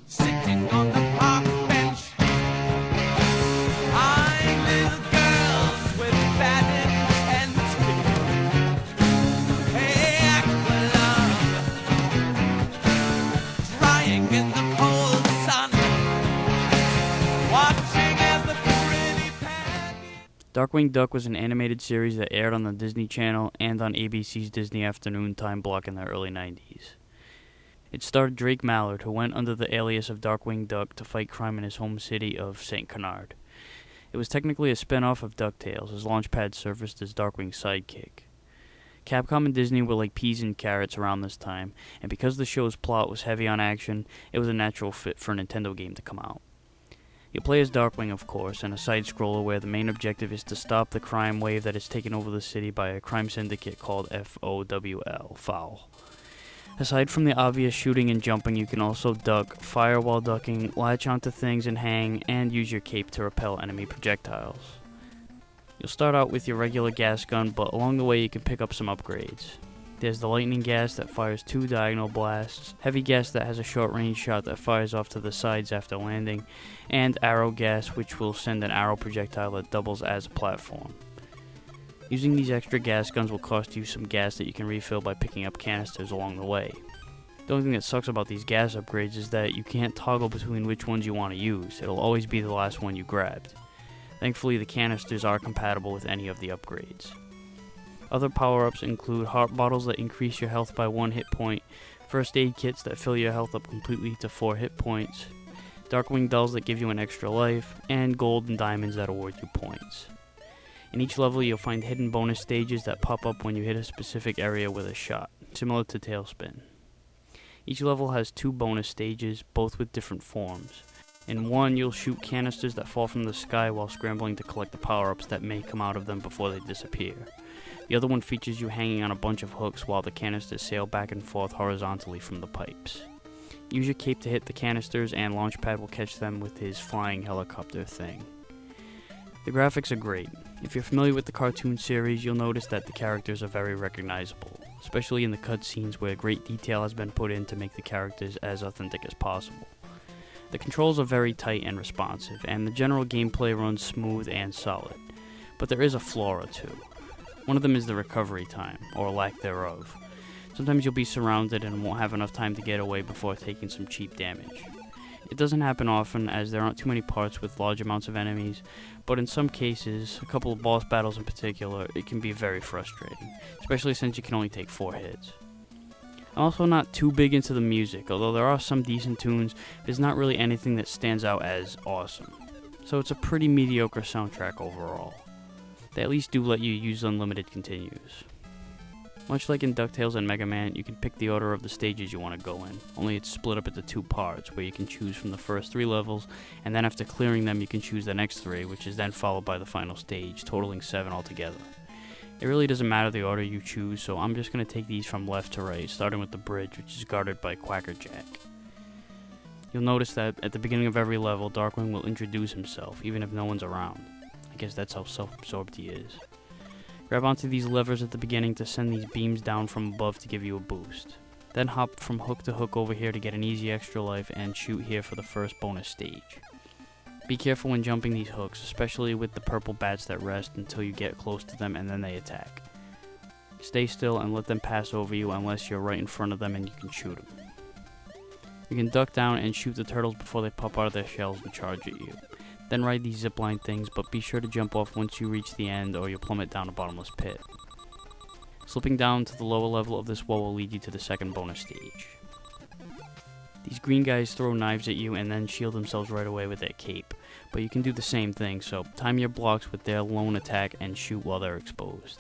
Sitting on the park bench, eyeing little girls with bad intent. Hey, Aqualung, drying in the cold sun, watching as the pretty Peggy. Darkwing Duck was an animated series that aired on the Disney Channel and on ABC's Disney Afternoon time block in the early 90s. It starred Drake Mallard, who went under the alias of Darkwing Duck to fight crime in his home city of St. Canard. It was technically a spin-off of DuckTales, as Launchpad served as Darkwing's sidekick. Capcom and Disney were like peas and carrots around this time, and because the show's plot was heavy on action, it was a natural fit for a Nintendo game to come out. You play as Darkwing, of course, and a side-scroller where the main objective is to stop the crime wave that is taken over the city by a crime syndicate called FOWL, Foul. Aside from the obvious shooting and jumping, you can also duck, fire while ducking, latch onto things and hang, and use your cape to repel enemy projectiles. You'll start out with your regular gas gun, but along the way you can pick up some upgrades. There's the lightning gas that fires 2 diagonal blasts, heavy gas that has a short range shot that fires off to the sides after landing, and arrow gas which will send an arrow projectile that doubles as a platform. Using these extra gas guns will cost you some gas that you can refill by picking up canisters along the way. The only thing that sucks about these gas upgrades is that you can't toggle between which ones you want to use. It'll always be the last one you grabbed. Thankfully, the canisters are compatible with any of the upgrades. Other power-ups include heart bottles that increase your health by 1 hit point, first aid kits that fill your health up completely to 4 hit points, Darkwing dolls that give you an extra life, and gold and diamonds that award you points. In each level, you'll find hidden bonus stages that pop up when you hit a specific area with a shot, similar to Tailspin. Each level has 2 bonus stages, both with different forms. In one, you'll shoot canisters that fall from the sky while scrambling to collect the power-ups that may come out of them before they disappear. The other one features you hanging on a bunch of hooks while the canisters sail back and forth horizontally from the pipes. Use your cape to hit the canisters, and Launchpad will catch them with his flying helicopter thing. The graphics are great. If you're familiar with the cartoon series, you'll notice that the characters are very recognizable, especially in the cutscenes where great detail has been put in to make the characters as authentic as possible. The controls are very tight and responsive, and the general gameplay runs smooth and solid. But there is a flaw or two. One of them is the recovery time, or lack thereof. Sometimes you'll be surrounded and won't have enough time to get away before taking some cheap damage. It doesn't happen often, as there aren't too many parts with large amounts of enemies, but in some cases, a couple of boss battles in particular, it can be very frustrating, especially since you can only take 4 hits. I'm also not too big into the music, although there are some decent tunes, there's not really anything that stands out as awesome. So it's a pretty mediocre soundtrack overall. They at least do let you use unlimited continues. Much like in DuckTales and Mega Man, you can pick the order of the stages you want to go in, only it's split up into 2 parts, where you can choose from the first 3 levels, and then after clearing them you can choose the next 3, which is then followed by the final stage, totaling 7 altogether. It really doesn't matter the order you choose, so I'm just going to take these from left to right, starting with the bridge, which is guarded by Quackerjack. You'll notice that at the beginning of every level, Darkwing will introduce himself, even if no one's around. I guess that's how self-absorbed he is. Grab onto these levers at the beginning to send these beams down from above to give you a boost. Then hop from hook to hook over here to get an easy extra life and shoot here for the first bonus stage. Be careful when jumping these hooks, especially with the purple bats that rest until you get close to them and then they attack. Stay still and let them pass over you unless you're right in front of them and you can shoot them. You can duck down and shoot the turtles before they pop out of their shells and charge at you. Then ride these zipline things, but be sure to jump off once you reach the end or you'll plummet down a bottomless pit. Slipping down to the lower level of this wall will lead you to the second bonus stage. These green guys throw knives at you and then shield themselves right away with their cape, but you can do the same thing, so time your blocks with their lone attack and shoot while they're exposed.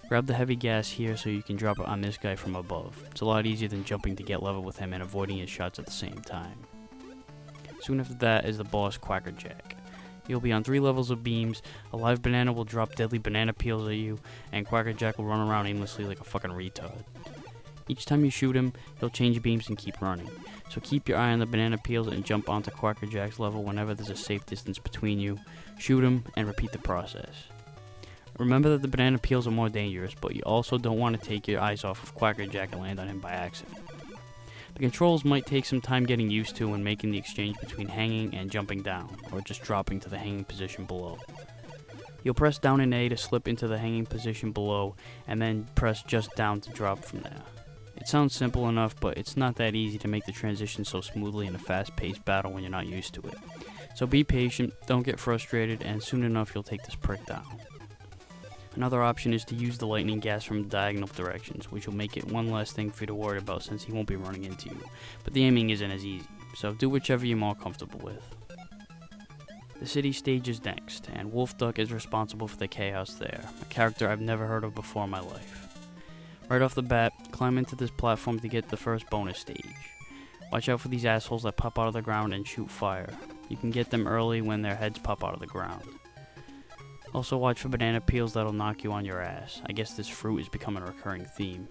Grab the heavy gas here so you can drop it on this guy from above. It's a lot easier than jumping to get level with him and avoiding his shots at the same time. Soon after that is the boss Quackerjack. You'll be on 3 levels of beams, a live banana will drop deadly banana peels at you, and Quackerjack will run around aimlessly like a fucking retard. Each time you shoot him, he'll change beams and keep running, so keep your eye on the banana peels and jump onto Quackerjack's level whenever there's a safe distance between you, shoot him, and repeat the process. Remember that the banana peels are more dangerous, but you also don't want to take your eyes off of Quacker Jack and land on him by accident. The controls might take some time getting used to when making the exchange between hanging and jumping down, or just dropping to the hanging position below. You'll press down and A to slip into the hanging position below, and then press just down to drop from there. It sounds simple enough, but it's not that easy to make the transition so smoothly in a fast-paced battle when you're not used to it. So be patient, don't get frustrated, and soon enough you'll take this prick down. Another option is to use the lightning gas from diagonal directions, which will make it one less thing for you to worry about since he won't be running into you, but the aiming isn't as easy, so do whichever you're more comfortable with. The city stage is next, and Wolf Duck is responsible for the chaos there, a character I've never heard of before in my life. Right off the bat, climb into this platform to get the first bonus stage. Watch out for these assholes that pop out of the ground and shoot fire. You can get them early when their heads pop out of the ground. Also watch for banana peels that'll knock you on your ass. I guess this fruit is becoming a recurring theme.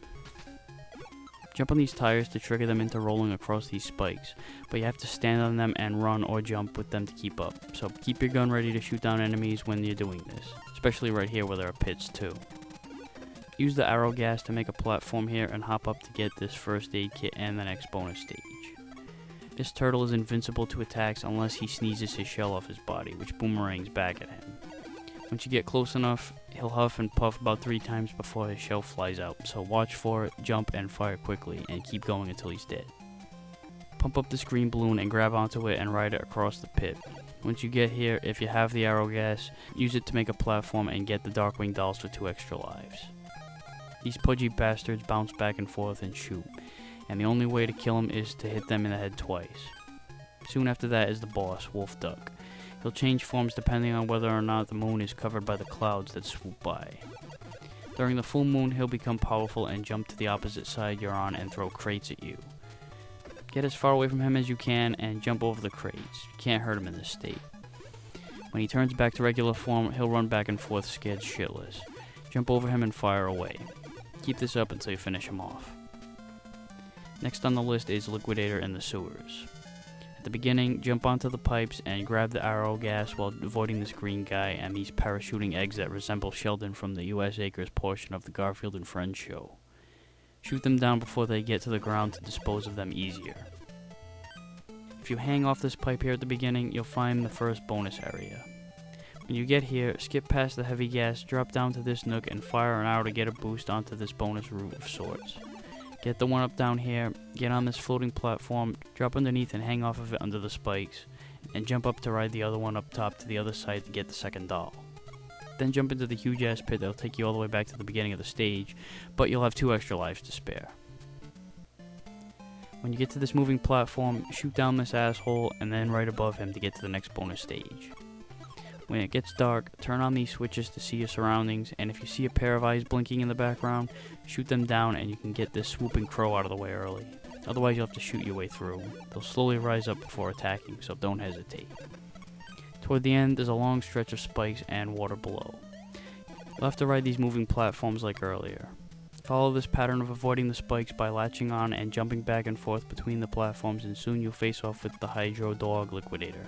Jump on these tires to trigger them into rolling across these spikes, but you have to stand on them and run or jump with them to keep up. So keep your gun ready to shoot down enemies when you're doing this, especially right here where there are pits too. Use the arrow gas to make a platform here and hop up to get this first aid kit and the next bonus stage. This turtle is invincible to attacks unless he sneezes his shell off his body, which boomerangs back at him. Once you get close enough, he'll huff and puff about 3 times before his shell flies out, so watch for it, jump, and fire quickly, and keep going until he's dead. Pump up this green balloon and grab onto it and ride it across the pit. Once you get here, if you have the arrow gas, use it to make a platform and get the Darkwing dolls for 2 extra lives. These pudgy bastards bounce back and forth and shoot, and the only way to kill them is to hit them in the head twice. Soon after that is the boss, Wolf Duck. He'll change forms depending on whether or not the moon is covered by the clouds that swoop by. During the full moon, he'll become powerful and jump to the opposite side you're on and throw crates at you. Get as far away from him as you can and jump over the crates. You can't hurt him in this state. When he turns back to regular form, he'll run back and forth scared shitless. Jump over him and fire away. Keep this up until you finish him off. Next on the list is Liquidator in the sewers. At the beginning, jump onto the pipes and grab the arrow gas while avoiding this green guy and these parachuting eggs that resemble Sheldon from the U.S. Acres portion of the Garfield and Friends show. Shoot them down before they get to the ground to dispose of them easier. If you hang off this pipe here at the beginning, you'll find the first bonus area. When you get here, skip past the heavy gas, drop down to this nook and fire an arrow to get a boost onto this bonus route of sorts. Get the one up down here, get on this floating platform, drop underneath and hang off of it under the spikes, and jump up to ride the other one up top to the other side to get the second doll. Then jump into the huge ass pit that'll take you all the way back to the beginning of the stage, but you'll have 2 extra lives to spare. When you get to this moving platform, shoot down this asshole and then right above him to get to the next bonus stage. When it gets dark, turn on these switches to see your surroundings, and if you see a pair of eyes blinking in the background, shoot them down and you can get this swooping crow out of the way early. Otherwise you'll have to shoot your way through. They'll slowly rise up before attacking, so don't hesitate. Toward the end, there's a long stretch of spikes and water below. You'll have to ride these moving platforms like earlier. Follow this pattern of avoiding the spikes by latching on and jumping back and forth between the platforms, and soon you'll face off with the Hydro Dog Liquidator.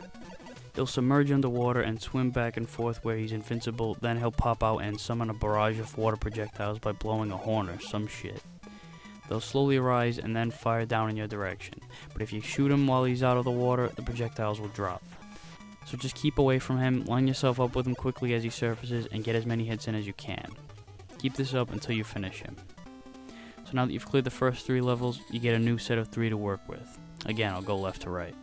He'll submerge underwater and swim back and forth where he's invincible, then he'll pop out and summon a barrage of water projectiles by blowing a horn or some shit. They'll slowly rise and then fire down in your direction, but if you shoot him while he's out of the water, the projectiles will drop. So just keep away from him, line yourself up with him quickly as he surfaces, and get as many hits in as you can. Keep this up until you finish him. So now that you've cleared the first 3 levels, you get a new set of 3 to work with. Again, I'll go left to right.